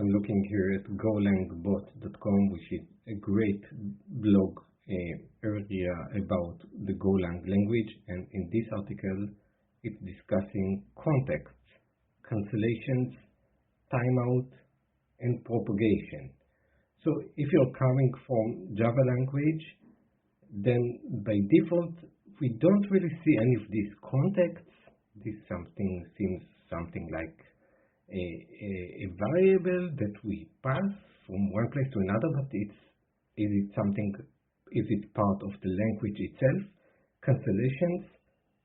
I'm looking here at golangbot.com, which is a great blog area about the Golang language, and in this article it's discussing contexts, cancellations, timeout, and propagation. So if you're coming from Java language, then by default we don't really see any of these contexts. This seems something like a variable that we pass from one place to another, but is it part of the language itself? Cancellations,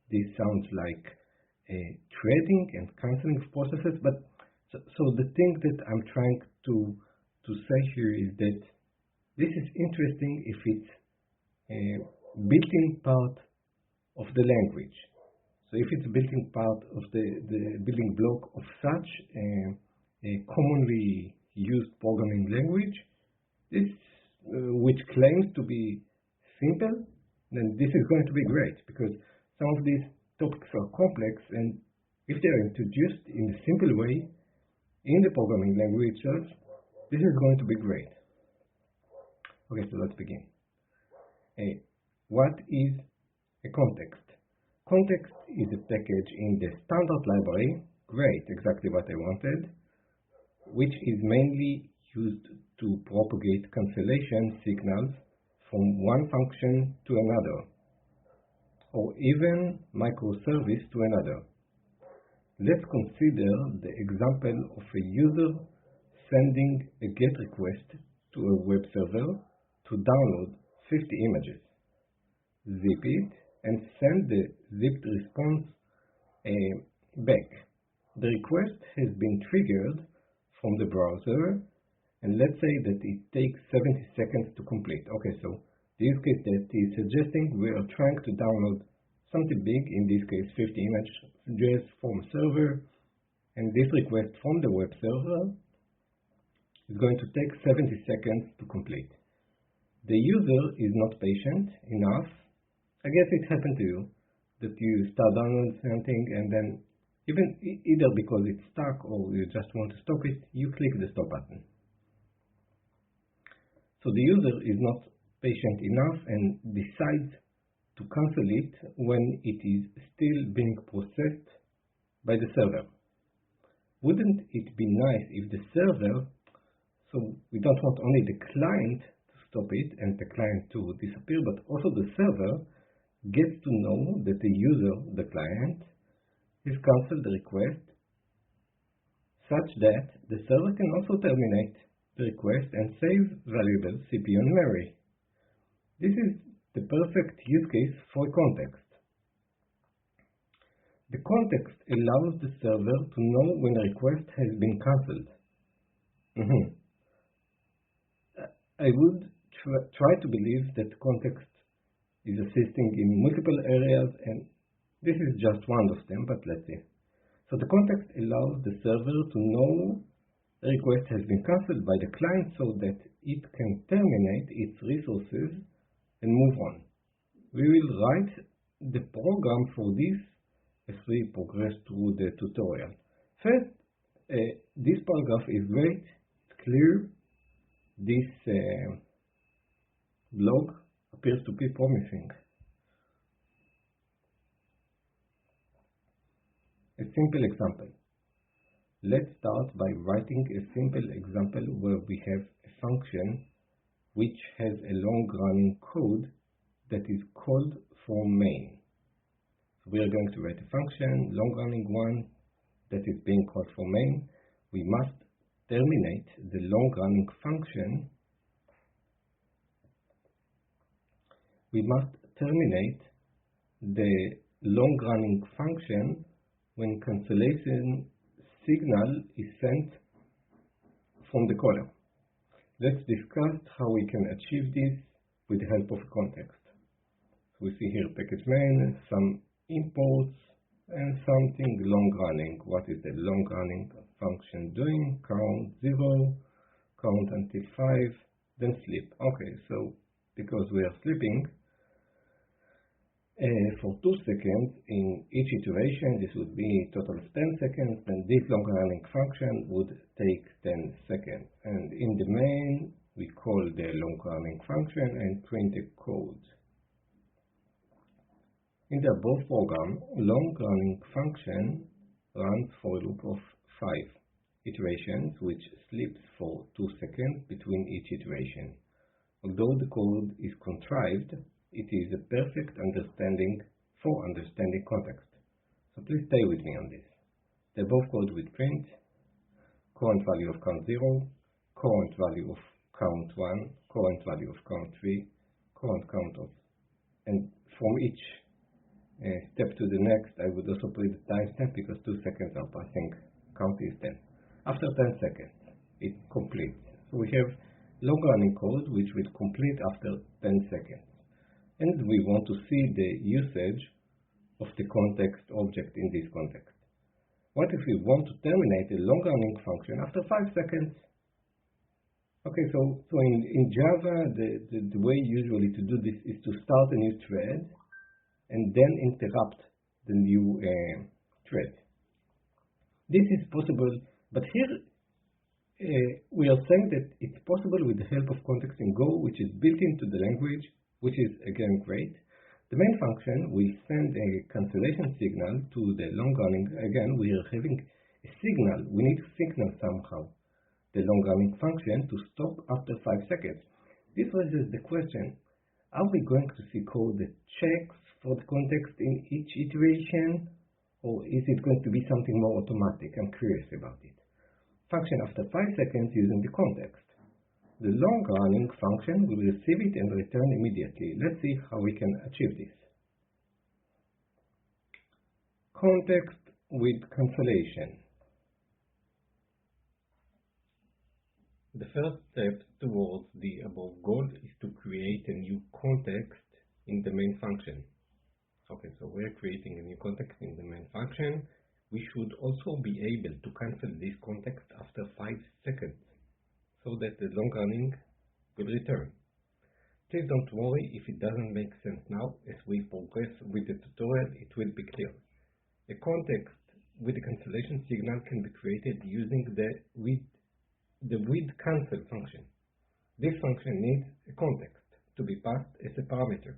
this sounds like threading and canceling of processes, but so the thing that I'm trying to say here is that this is interesting if it's a built-in part of the language. So if it's a built-in part of the building block of such a commonly used programming language, this which claims to be simple, then this is going to be great, because some of these topics are complex, and if they are introduced in a simple way in the programming language itself, this is going to be great. Okay, so let's begin. What is a context? Context is a package in the standard library, great, exactly what I wanted, which is mainly used to propagate cancellation signals from one function to another, or even microservice to another. Let's consider the example of a user sending a GET request to a web server to download 50 images, zip it, and send the zipped response back. The request has been triggered from the browser, and let's say that it takes 70 seconds to complete. Okay, so the use case that is suggesting we are trying to download something big, in this case 50 images from a server, and this request from the web server is going to take 70 seconds to complete. The user is not patient enough. I guess it happened to you that you start downloading something, and then either because it's stuck or you just want to stop it, you click the stop button. So the user is not patient enough and decides to cancel it when it is still being processed by the server. Wouldn't it be nice if the server, so we don't want only the client to stop it and the client to disappear, but also the server gets to know that the user, the client, has canceled the request, such that the server can also terminate the request and save valuable CPU and memory. This is the perfect use case for context. The context allows the server to know when a request has been cancelled. I would try to believe that context is assisting in multiple areas, and this is just one of them, but let's see. So the context allows the server to know a request has been cancelled by the client so that it can terminate its resources and move on. We will write the program for this as we progress through the tutorial. First, this paragraph is great, it's clear. This blog appears to be promising. A simple example. Let's start by writing a simple example where we have a function which has a long-running code that is called from main. So we are going to write a function, long-running one, that is being called from main. We must terminate the long-running function. We must terminate the long-running function when cancellation signal is sent from the caller. Let's discuss how we can achieve this with the help of context. So we see here package main, some imports, and something long-running. What is the long-running function doing? Count 0, count until 5, then sleep. Okay, so because we are sleeping, For 2 seconds in each iteration, this would be a total of 10 seconds, and this long-running function would take 10 seconds. And in the main, we call the long-running function and print the code. In the above program, long-running function runs for a loop of 5 iterations, which sleeps for 2 seconds between each iteration. Although the code is contrived, it is a perfect understanding for understanding context. So please stay with me on this. The above code will print current value of count 0, current value of count 1, current value of count 3, current count of, and from each step to the next, I would also print the timestamp because 2 seconds are passing, count is 10. After 10 seconds, it completes. So we have long-running code which will complete after 10 seconds. And we want to see the usage of the context object in this context. What if we want to terminate a long-running function after 5 seconds? Okay, so in Java, the way usually to do this is to start a new thread and then interrupt the new thread. This is possible, but here we are saying that it's possible with the help of context in Go, which is built into the language, which is again great. The main function will send a cancellation signal to the long-running. Again, we are having a signal. We need to signal somehow the long-running function to stop after 5 seconds. This raises the question, are we going to see code that checks for the context in each iteration, or is it going to be something more automatic? I'm curious about it. Function after 5 seconds using the context. The long-running function will receive it and return immediately. Let's see how we can achieve this. Context with cancellation. The first step towards the above goal is to create a new context in the main function. Okay, so we're creating a new context in the main function. We should also be able to cancel this context after 5 seconds so that the long running will return. Please don't worry if it doesn't make sense now. As we progress with the tutorial, it will be clear. A context with a cancellation signal can be created using the with cancel function. This function needs a context to be passed as a parameter.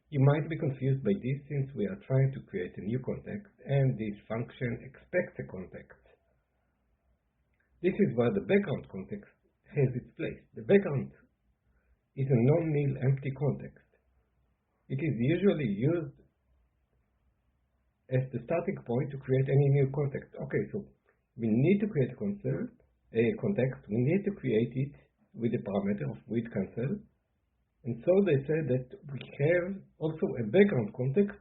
You might be confused by this since we are trying to create a new context and this function expects a context. This is where the background context has its place. The background is a non-nil empty context. It is usually used as the starting point to create any new context. Okay, so we need to create a context. We need to create it with the parameter of with cancel. And so they said that we have also a background context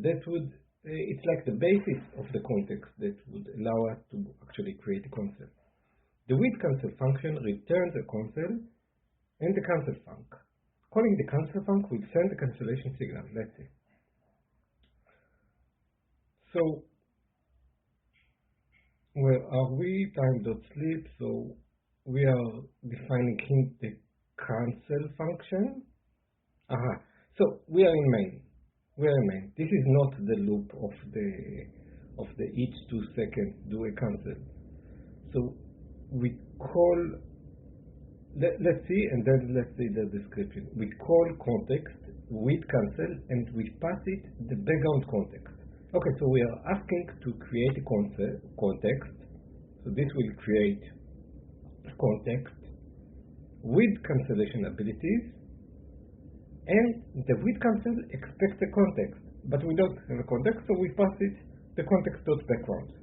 that would, it's like the basis of the context that would allow us to actually create a cancel. The with cancel function returns a cancel and the cancel func. Calling the cancel func will send the cancellation signal. Let's see. So, where are we? Time.sleep. So, we are defining the cancel function. So we are in main. This is not the loop of the each 2 seconds do a cancel. So we call, let's see, and then let's see the description. We call context with cancel and we pass it the background context. Okay, so we are asking to create a context. So this will create a context with cancellation abilities, and the with cancel expects a context, but we don't have a context, so we pass it the context.background.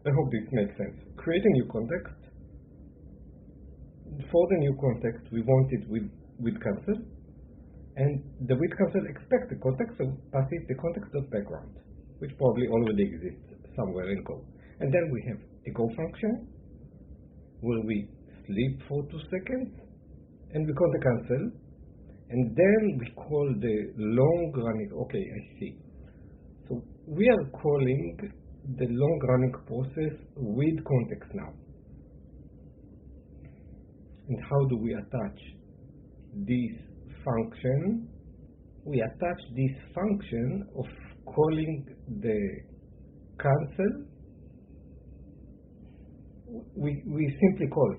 I hope this makes sense. Create a new context. For the new context, we want it with cancel, and the with cancel expects the context, so pass it the context.background, which probably already exists somewhere in Go. And then we have a Go function where we sleep for 2 seconds and we call the cancel, and then we call the long running. Okay, I see. So we are calling the long running process with context now. And how do we attach this function we attach this function of calling the cancel. We simply call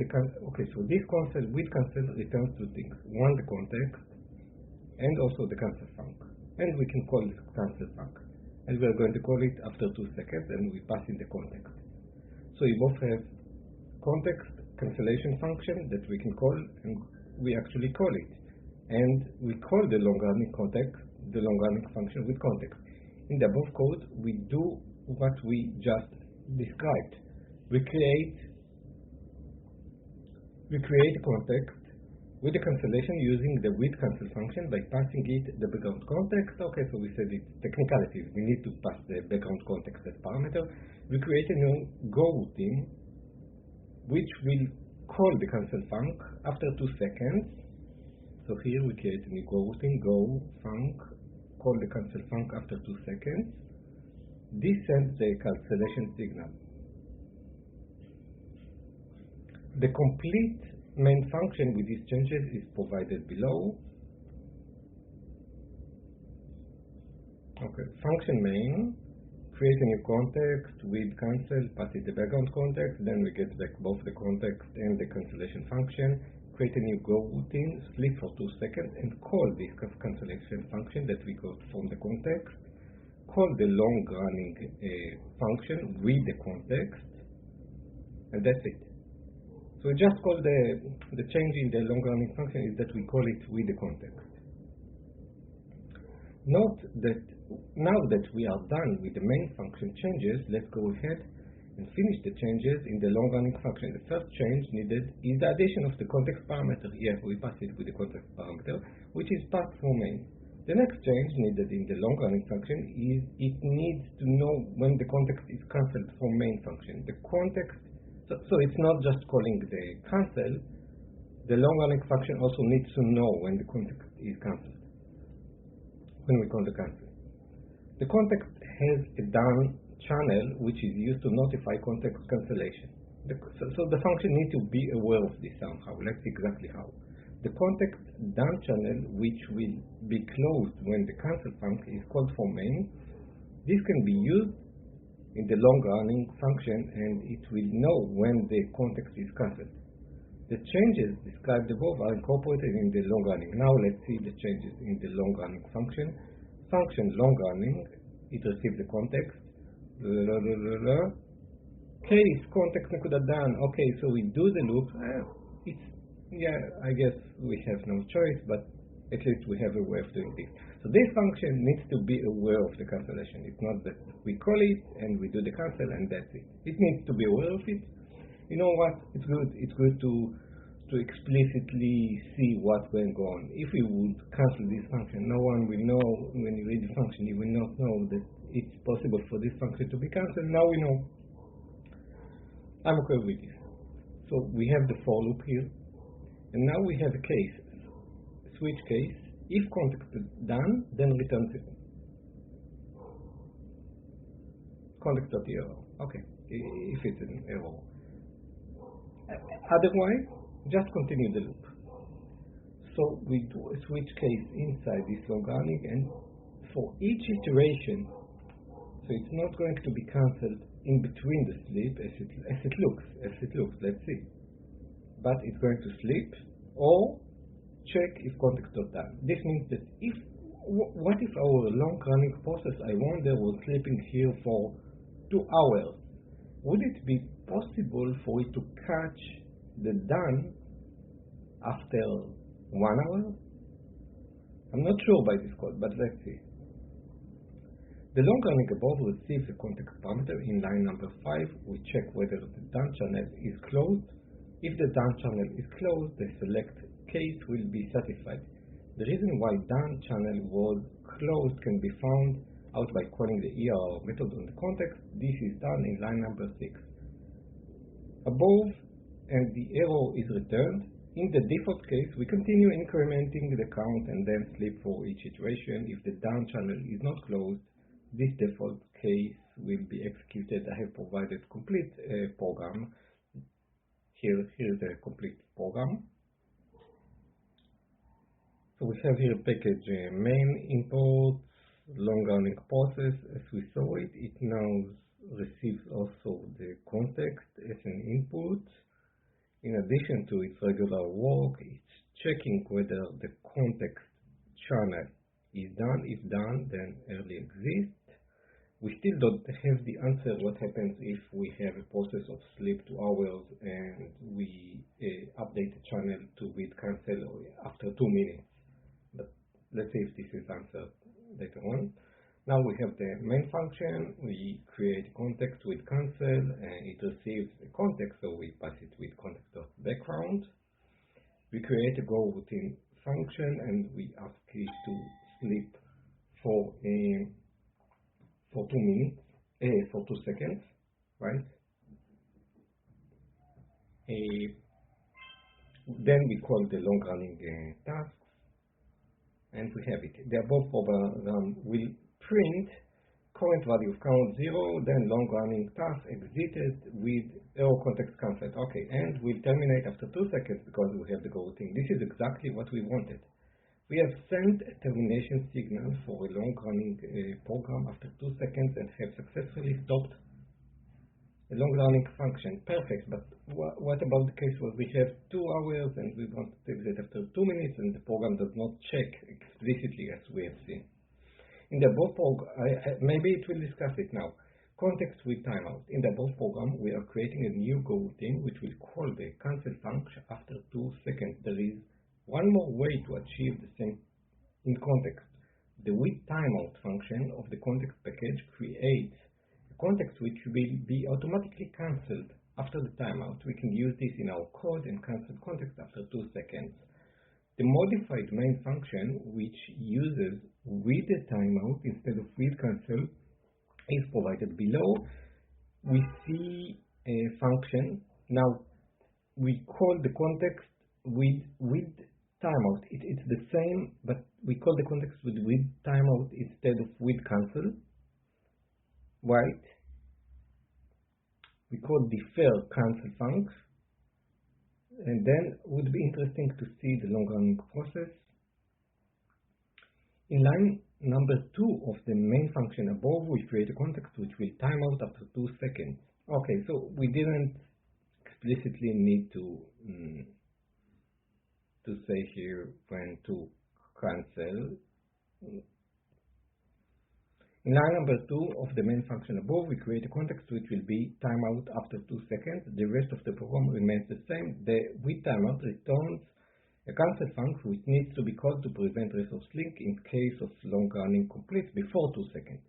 the cancel. Okay, so this cancel with cancel returns two things. One, the context, and also the cancel func. And we can call this cancel func. And we are going to call it after 2 seconds, and we pass in the context. So you both have context cancellation function that we can call, and we actually call it. And we call the long-running function with context. In the above code, we do what we just described. We create a context with the cancellation using the with cancel function by passing it the background context. Okay, so we said it's technicalities. We need to pass the background context as parameter. We create a new go routine which will call the cancel func after 2 seconds. So here we create a new go routine, go func, call the cancel func after 2 seconds. This sends the cancellation signal. The complete main function with these changes is provided below. Okay, function main, create a new context with cancel, pass it the background context, then we get back both the context and the cancellation function, create a new go routine, sleep for 2 seconds, and call this cancellation function that we got from the context, call the long running function with the context, and that's it. So we just call the change in the long running function is that we call it with the context. Note that now that we are done with the main function changes, let's go ahead and finish the changes in the long running function. The first change needed is the addition of the context parameter. Here we pass it with the context parameter, which is passed from main. The next change needed in the long running function is it needs to know when the context is cancelled from main function. The context So it's not just calling the cancel, the long running function also needs to know when the context is cancelled, when we call the cancel. The context has a done channel which is used to notify context cancellation. So the function needs to be aware of this somehow. Let's see exactly how. The context done channel which will be closed when the cancel function is called from main. This can be used in the long running function, and it will know when the context is cancelled. The changes described above are incorporated in the long running. Now let's see the changes in the long running function. Function long running, it receives the context. Case context done. Okay, so we do the loop. I guess we have no choice, but at least we have a way of doing this. So this function needs to be aware of the cancellation. It's not that we call it and we do the cancel and that's it. It needs to be aware of it. You know what? It's good to explicitly see what's going on. If we would cancel this function, no one will know. When you read the function, you will not know that it's possible for this function to be cancelled. Now we know. I'm okay with this. So we have the for loop here. And now we have a case. Switch case. If context is done, then return 0. Context.error. Okay, if it's an error. Otherwise, just continue the loop. So we do a switch case inside this long running, and for each iteration, so it's not going to be cancelled in between the sleep as it looks. Let's see. But it's going to sleep or check if context is done. This means that what if our long running process, I wonder, was sleeping here for 2 hours? Would it be possible for it to catch the done after 1 hour? I'm not sure by this code, but let's see. The long running above receives a context parameter in line number 5. We check whether the done channel is closed. If the done channel is closed, the select case will be satisfied. The reason why done channel was closed can be found out by calling the ER method on the context. This is done in line number 6. Above, and the error is returned. In the default case, we continue incrementing the count and then sleep for each iteration. If the done channel is not closed, this default case will be executed. I have provided complete program. Here is the complete program. So we have here package main import long running process. As we saw it, it now receives also the context as an input. In addition to its regular work, it's checking whether the context channel is done. If done, then early exists. We still don't have the answer what happens if we have a process of sleep 2 hours and we update the channel to with cancel after 2 minutes. But let's see if this is answered later on. Now we have the main function. We create context with cancel and it receives a context, so we pass it with context.background. We create a go routine function and we ask it to sleep for 2 minutes, for 2 seconds, right? Then we call the long running tasks and we have it. The above program will print current value of count 0, then long running task exited with error context cancelled. Okay, and will terminate after 2 seconds because we have the go routine. This is exactly what we wanted. We have sent a termination signal for a long-running program after 2 seconds and have successfully stopped a long-running function. Perfect, but what about the case where we have 2 hours and we want to exit after 2 minutes and the program does not check explicitly as we have seen? In the above program, maybe it will discuss it now. Context with timeout. In the above program, we are creating a new go routine which will call the cancel function after 2 seconds. There is one more way to achieve the same in context. The with timeout function of the context package creates a context which will be automatically cancelled after the timeout. We can use this in our code and cancel context after 2 seconds. The modified main function, which uses with the timeout instead of with cancel, is provided below. We see a function. Now we call the context with timeout. It's the same, but we call the context with timeout instead of with cancel, right? We call defer cancel function, and then it would be interesting to see the long running process. In line number 2 of the main function above, we create a context which will time out after 2 seconds. Okay, so we didn't explicitly need to say here when to cancel. In line number 2 of the main function above, we create a context which will be timeout after 2 seconds. The rest of the program remains the same. The with timeout returns a cancel function which needs to be called to prevent resource leak in case of long running completes before 2 seconds.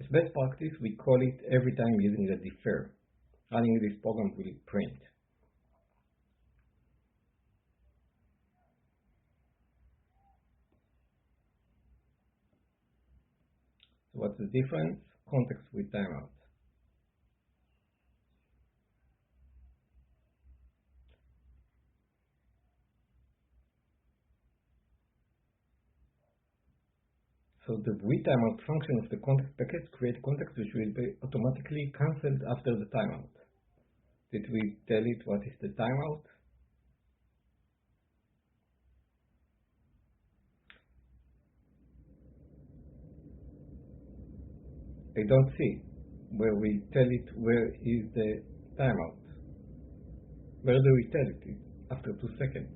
As best practice, we call it every time using the defer. Running this program will print. What's the difference? Context with timeout. So the with timeout function of the context package creates context which will be automatically cancelled after the timeout. Did we tell it what is the timeout? I don't see where we tell it where is the timeout. Where do we tell it? After 2 seconds.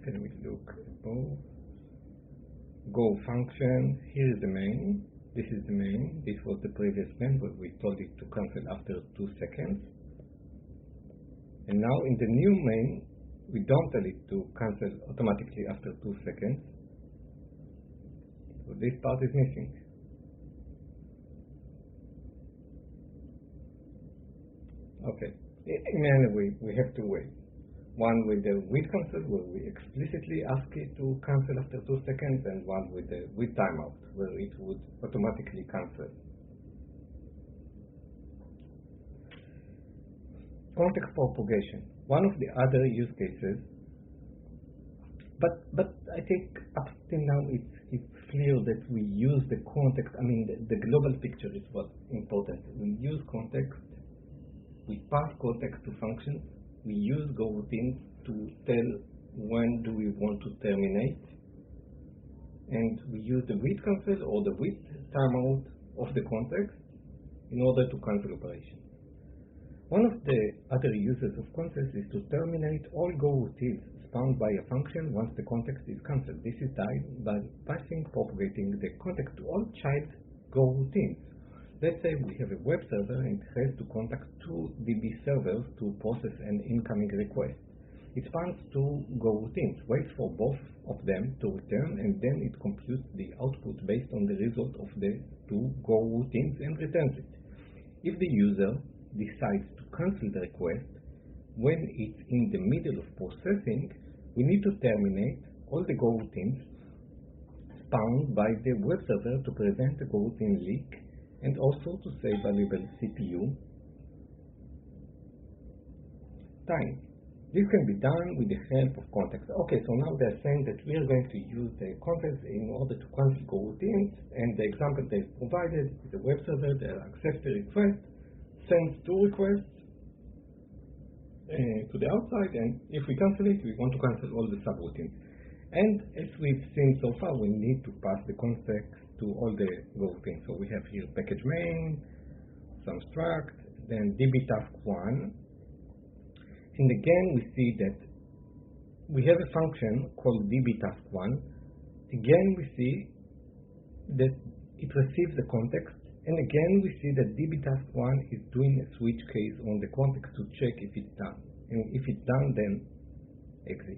Can we look above? Go function. Here is the main. This is the main. This was the previous main where we told it to cancel after 2 seconds. And now in the new main, we don't tell it to cancel automatically after 2 seconds. So this part is missing. Okay, in any way, we have two ways. One with the with cancel, where we explicitly ask it to cancel after 2 seconds, and one with the with timeout, where it would automatically cancel. Context propagation, one of the other use cases, but I think up till now it's clear that we use the context. I mean, the global picture is what's important. We use context. We pass context to functions. We use go routines to tell when do we want to terminate, and we use the with cancel or the with timeout of the context in order to cancel operations. One of the other uses of context is to terminate all go routines spawned by a function once the context is cancelled. This is done by passing propagating the context to all child go routines. Let's say we have a web server and it has to contact two DB servers to process an incoming request. It spans two go routines, waits for both of them to return, and then it computes the output based on the result of the two go routines and returns it. If the user decides to cancel the request when it's in the middle of processing, we need to terminate all the go routines spawned by the web server to prevent the go routine leak and also to save valuable CPU time. This can be done with the help of context. Okay, so now they're saying that we are going to use the context in order to cancel go routines, and the example they've provided is a web server that accepts the request, sends two requests to the outside, and if we cancel it, we want to cancel all the subroutines. And as we've seen so far, we need to pass the context to all the go routines. So we have here package main, some struct, then dbtask1. And again, we see that we have a function called dbtask1. Again, we see that it receives the context. And again, we see that dbtask1 is doing a switch case on the context to check if it's done. And if it's done, then exit.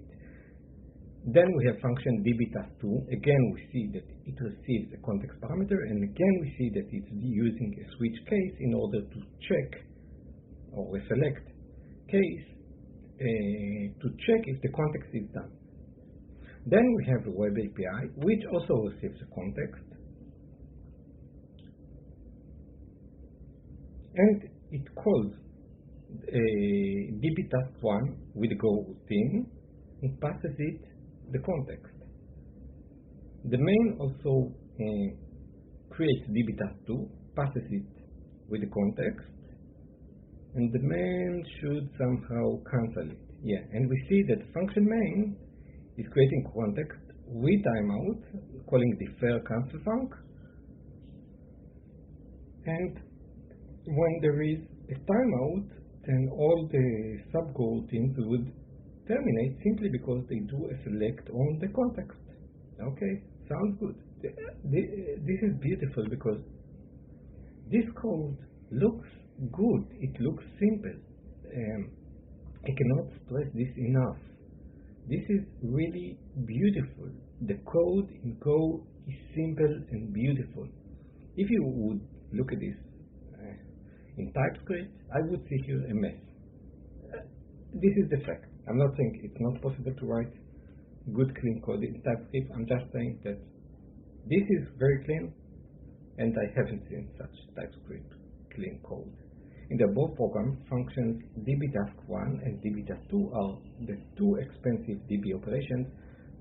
Then we have function dbtask2. Again, we see that it receives a context parameter. And again, we see that it's using a switch case in order to check or select case to check if the context is done. Then we have the web API, which also receives a context. And it calls dbtask1 with the go routine and passes it the context. The main also creates dbtask2, passes it with the context, and the main should somehow cancel it. Yeah, and we see that function main is creating context with timeout, calling defer cancel func, and when there is a timeout, then all the sub-go routines would terminate simply because they do a select on the context. Okay, sounds good. This is beautiful because this code looks good. It looks simple. I cannot stress this enough. This is really beautiful. The code in Go is simple and beautiful. If you would look at this in TypeScript, I would see here a mess. This is the fact. I'm not saying it's not possible to write good clean code in TypeScript. I'm just saying that this is very clean, and I haven't seen such TypeScript clean code. In the above program, functions dbtask1 and dbtask2 are the two expensive DB operations.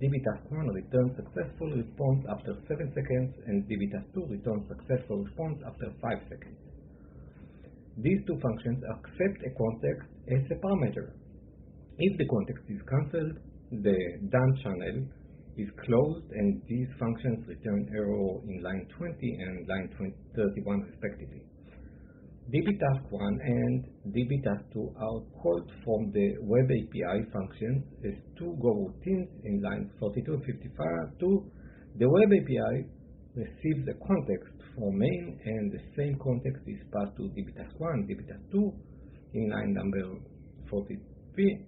dbtask1 returns successful response after 7 seconds, and dbtask2 returns successful response after 5 seconds. These two functions accept a context as a parameter. If the context is cancelled, the done channel is closed, and these functions return error in line 20 and line 31 respectively. dbtask1 and dbtask2 are called from the web API functions as two go routines in lines 42 and 52. The web API receives a context from main, and the same context is passed to dbtask1 and dbtask2 in line number 43.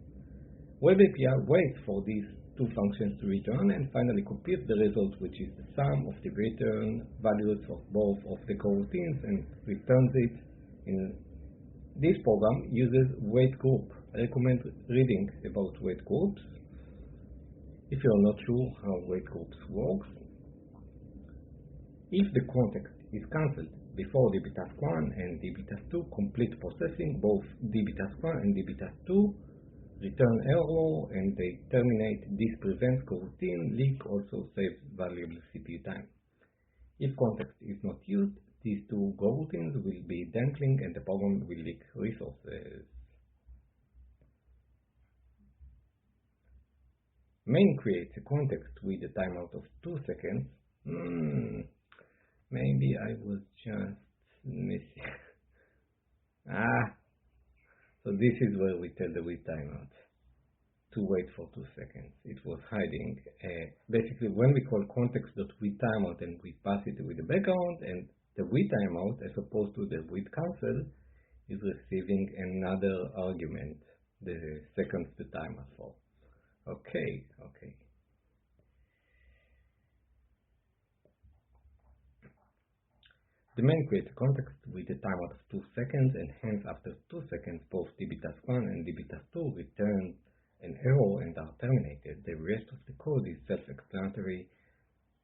Web API waits for these two functions to return and finally computes the result, which is the sum of the return values of both of the coroutines, and returns it. In this program uses wait group. I recommend reading about wait groups if you're not sure how wait groups works. If the context is cancelled before dbtask1 and dbtask2 complete processing, both dbtask1 and dbtask2 return error and they terminate. This prevents coroutine leak, also saves valuable CPU time. If context is not used, these two go routines will be dangling and the program will leak resources. Main creates a context with a timeout of 2 seconds. Maybe I was just missing. So this is where we tell the with timeout to wait for 2 seconds. It was hiding. Basically, when we call context.with timeout and we pass it with the background, and the with timeout, as opposed to the with cancel, is receiving another argument, the seconds the timer for. Okay. The main creates a context with a timeout of 2 seconds, and hence after 2 seconds, both dbtask1 and dbtask2 return an error and are terminated. The rest of the code is self-explanatory.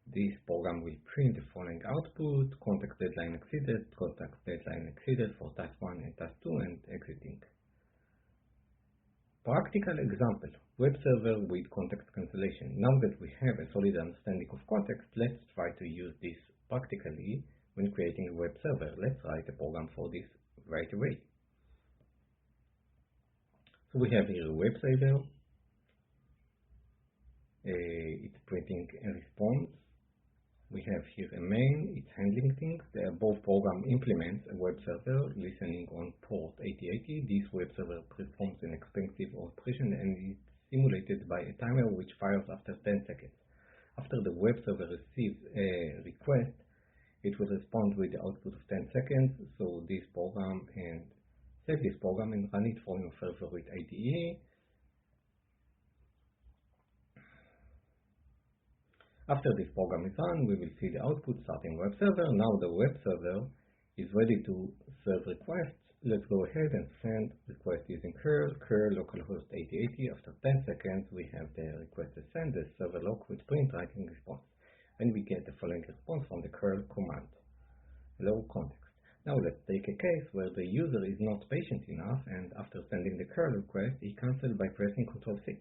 This program will print the following output: context deadline exceeded, context deadline exceeded for task 1 and task 2, and exiting. Practical example: web server with context cancellation. Now that we have a solid understanding of context, let's try to use this practically when creating a web server. Let's write a program for this right away. So we have here a web server. It's printing a response. We have here a main, it's handling things. The above program implements a web server listening on port 8080. This web server performs an expensive operation and is simulated by a timer which fires after 10 seconds. After the web server receives a request, it will respond with the output of 10 seconds. So this program, and save this program and run it from your favorite IDE. After this program is run, we will see the output starting web server. Now the web server is ready to serve requests. Let's go ahead and send request using curl localhost 8080. After 10 seconds, we have the request is sent. The server log with print writing response. And we get the following response from the curl command. Hello context. Now let's take a case where the user is not patient enough, and after sending the curl request, he cancels by pressing Ctrl+C.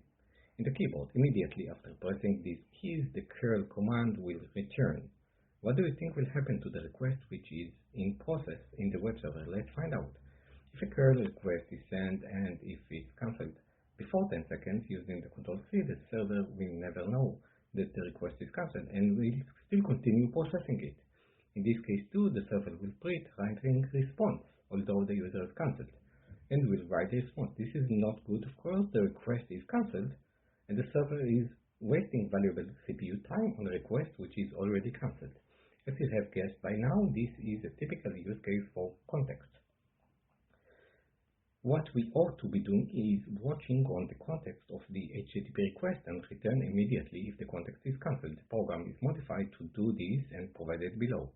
In the keyboard, immediately after pressing these keys, the curl command will return. What do you think will happen to the request which is in process in the web server? Let's find out. If a curl request is sent and if it's cancelled before 10 seconds using the Ctrl+C, the server will never know that the request is cancelled and will still continue processing it. In this case too, the server will print writing response, although the user is cancelled, and will write a response. This is not good, of course. The request is cancelled, and the server is wasting valuable CPU time on a request which is already cancelled. As you have guessed by now, this is a typical use case for context. What we ought to be doing is watching on the context of the HTTP request and return immediately if the context is cancelled. The program is modified to do this and provided below.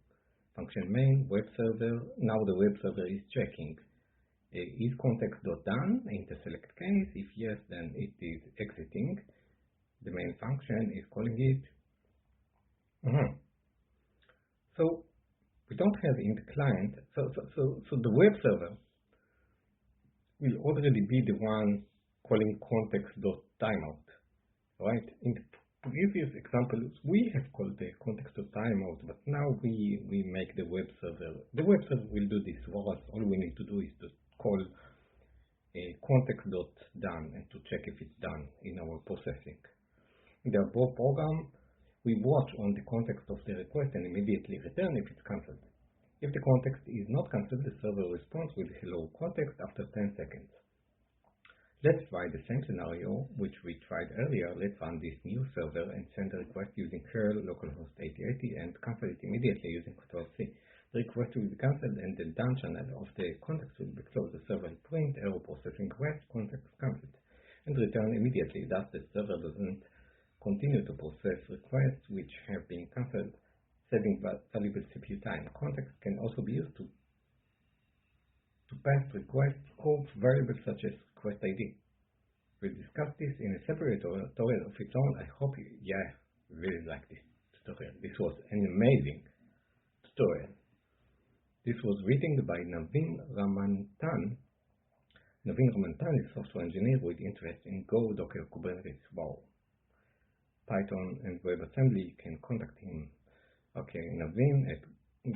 Function main, web server. Now the web server is checking. Is context.done in the select case? If yes, then it is exiting. The main function is calling it. So we don't have in the client. So the web server will already be the one calling context.timeout, right? In the previous examples, we have called the context.timeout, but now we make the web server. The web server will do this for us. All we need to do is to call a context.done and to check if it's done in our processing. In the above program, we watch on the context of the request and immediately return if it's cancelled. If the context is not cancelled, the server responds with hello context after 10 seconds. Let's try the same scenario which we tried earlier. Let's run this new server and send a request using curl localhost 8080 and cancel it immediately using Ctrl+C. The request will be cancelled and the done channel of the context will be closed. The server will print error processing request context cancelled and return immediately. Thus the server doesn't continue to process requests which have been cancelled, saving valuable CPU time. Context can also be used to pass request scope variables such as request ID. We'll discuss this in a separate tutorial of its own. I hope you really like this tutorial. This was an amazing tutorial. This was written by Navin Ramanathan. Navin Ramanathan is a software engineer with interest in Go, Docker, Kubernetes, Python, and WebAssembly. You can contact him. Okay, Navin at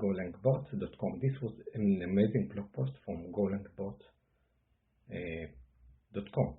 golangbot.com. This was an amazing blog post from golangbot.com.